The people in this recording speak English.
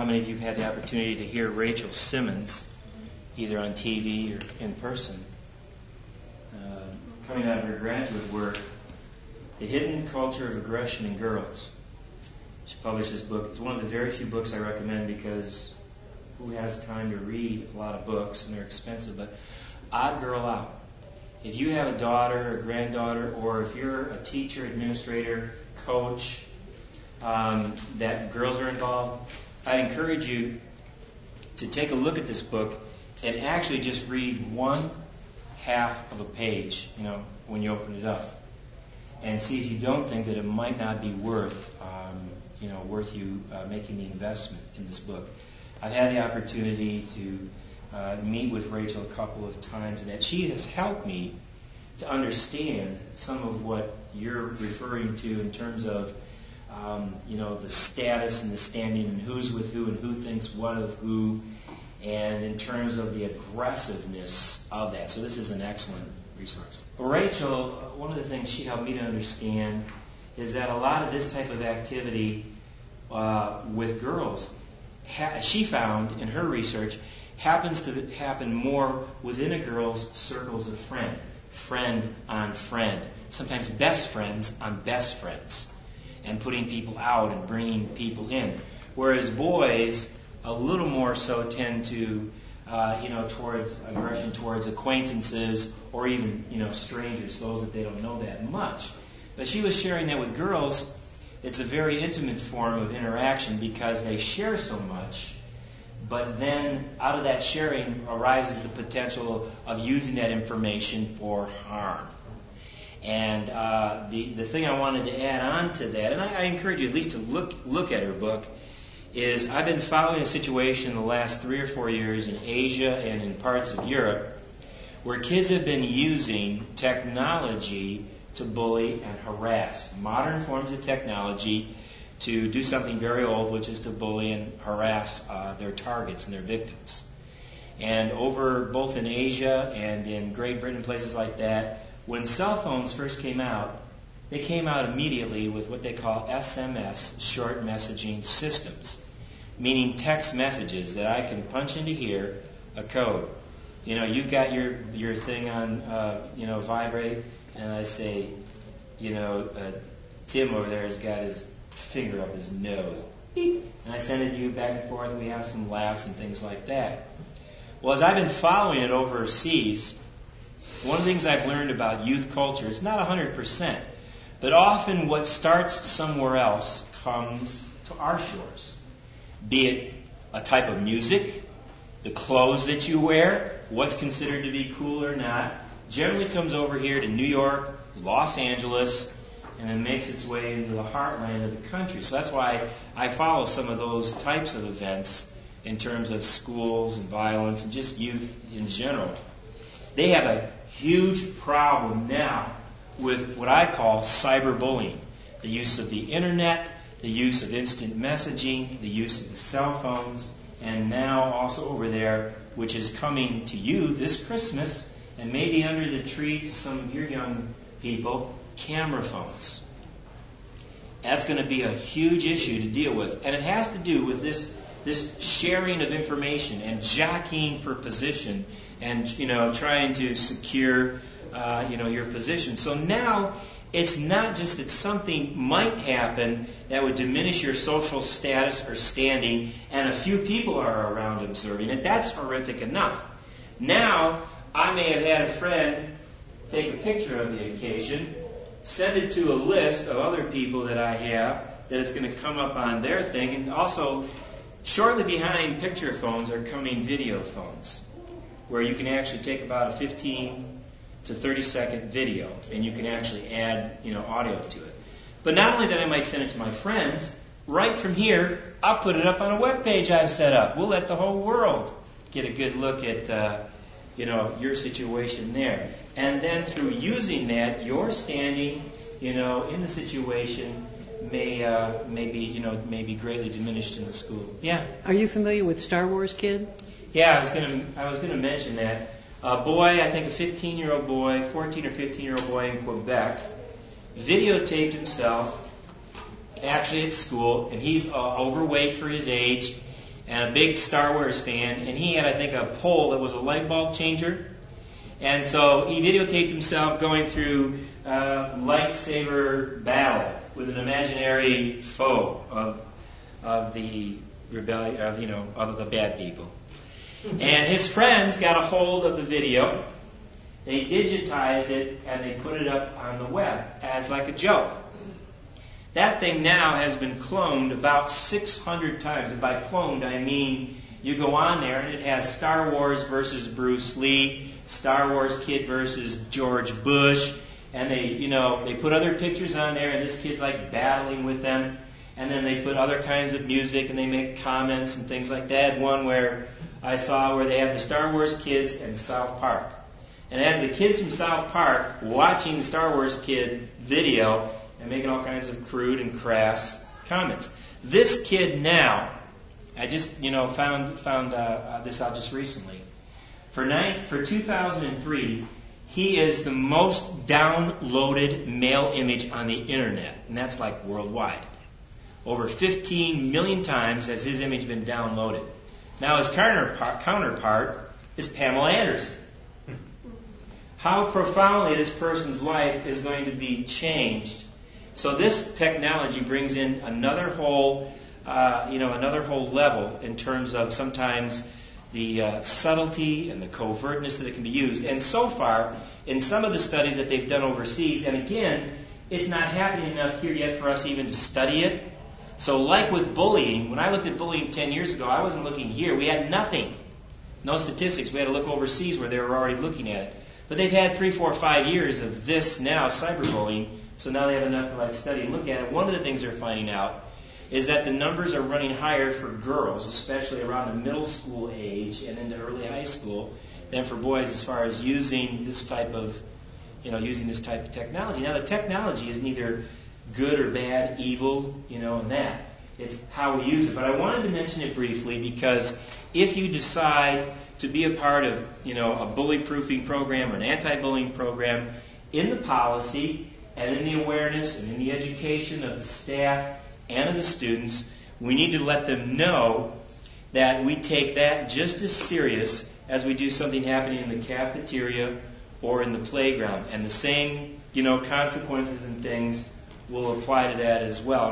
how many of you have had the opportunity to hear Rachel Simmons, either on TV or in person, coming out of her graduate work, The Hidden Culture of Aggression in Girls. She published this book. It's one of the very few books I recommend because who has time to read a lot of books, and they're expensive, but Odd Girl Out. If you have a daughter, a granddaughter, or if you're a teacher, administrator, coach, that girls are involved, I'd encourage you to take a look at this book and actually just read one half of a page, when you open it up, and see if you don't think that it might not be worth you making the investment in this book. I've had the opportunity to meet with Rachel a couple of times, and that she has helped me to understand some of what you're referring to in terms of the status and the standing and who's with who and who thinks what of who, and in terms of the aggressiveness of that. So this is an excellent resource. Rachel, one of the things she helped me to understand is that a lot of this type of activity with girls, she found in her research, happens to happen more within a girl's circles of friend on friend, sometimes best friends on best friends, and putting people out and bringing people in. Whereas boys, a little more so, tend to, towards aggression towards acquaintances or even, strangers, those that they don't know that much. But she was sharing that with girls, it's a very intimate form of interaction because they share so much, but then out of that sharing arises the potential of using that information for harm. And the thing I wanted to add on to that, and I encourage you at least to look at her book, is I've been following a situation in the last 3 or 4 years in Asia and in parts of Europe where kids have been using technology to bully and harass. Modern forms of technology to do something very old, which is to bully and harass their targets and their victims. And over both in Asia and in Great Britain, places like that, when cell phones first came out, they came out immediately with what they call SMS, short messaging systems, meaning text messages that I can punch into here, a code. You've got your thing on, vibrate, and I say, Tim over there has got his finger up his nose. Beep. And I send it to you back and forth, and we have some laughs and things like that. Well, as I've been following it overseas, one of the things I've learned about youth culture, it's not 100%, but often what starts somewhere else comes to our shores. Be it a type of music, the clothes that you wear, what's considered to be cool or not, generally comes over here to New York, Los Angeles, and then makes its way into the heartland of the country. So that's why I follow some of those types of events in terms of schools and violence and just youth in general. They have a huge problem now with what I call cyberbullying, the use of the internet, the use of instant messaging, the use of the cell phones, and now also over there, which is coming to you this Christmas, and maybe under the tree to some of your young people, camera phones. That's going to be a huge issue to deal with, and it has to do with this sharing of information and jockeying for position and trying to secure your position. So now it's not just that something might happen that would diminish your social status or standing and a few people are around observing it. That's horrific enough. Now I may have had a friend take a picture of the occasion, send it to a list of other people that I have that it's going to come up on their thing, and also shortly behind picture phones are coming video phones, where you can actually take about a 15 to 30 second video, and you can actually add audio to it. But not only that, I might send it to my friends. Right from here, I'll put it up on a web page I've set up. We'll let the whole world get a good look at your situation there. And then through using that, your standing in the situation may be greatly diminished in the school. Yeah. Are you familiar with Star Wars Kid? Yeah, I was going to mention that. A boy, I think a 15-year-old boy, 14 or 15-year-old boy in Quebec, videotaped himself actually at school, and he's overweight for his age, and a big Star Wars fan, and he had, I think, a pole that was a light bulb changer. And so he videotaped himself going through lightsaber battle with an imaginary foe of the rebellion, of the bad people. And his friends got a hold of the video. They digitized it and they put it up on the web as like a joke. That thing now has been cloned about 600 times. And by cloned, I mean you go on there and it has Star Wars versus Bruce Lee, Star Wars kid versus George Bush, and they put other pictures on there, and this kid's like battling with them, and then they put other kinds of music, and they make comments and things like that. One where I saw where they have the Star Wars kids and South Park, and it has the kids from South Park watching the Star Wars kid video and making all kinds of crude and crass comments. This kid now, I just found this out just recently. For 2003, he is the most downloaded male image on the internet, and that's like worldwide. Over 15 million times has his image been downloaded. Now his counterpart is Pamela Anderson. How profoundly this person's life is going to be changed. So this technology brings in another whole level in terms of sometimes the subtlety and the covertness that it can be used. And so far, in some of the studies that they've done overseas, and again, it's not happening enough here yet for us even to study it. So like with bullying, when I looked at bullying 10 years ago, I wasn't looking here. We had nothing. No statistics. We had to look overseas where they were already looking at it. But they've had 3, 4, 5 years of this now, cyberbullying, so now they have enough to study and look at it. One of the things they're finding out is that the numbers are running higher for girls, especially around the middle school age and into early high school, than for boys as far as using this type of technology. Now the technology is neither good or bad, evil, and that. It's how we use it. But I wanted to mention it briefly because if you decide to be a part of, a bully-proofing program or an anti-bullying program, in the policy and in the awareness and in the education of the staff and of the students, we need to let them know that we take that just as serious as we do something happening in the cafeteria or in the playground. And the same, consequences and things will apply to that as well.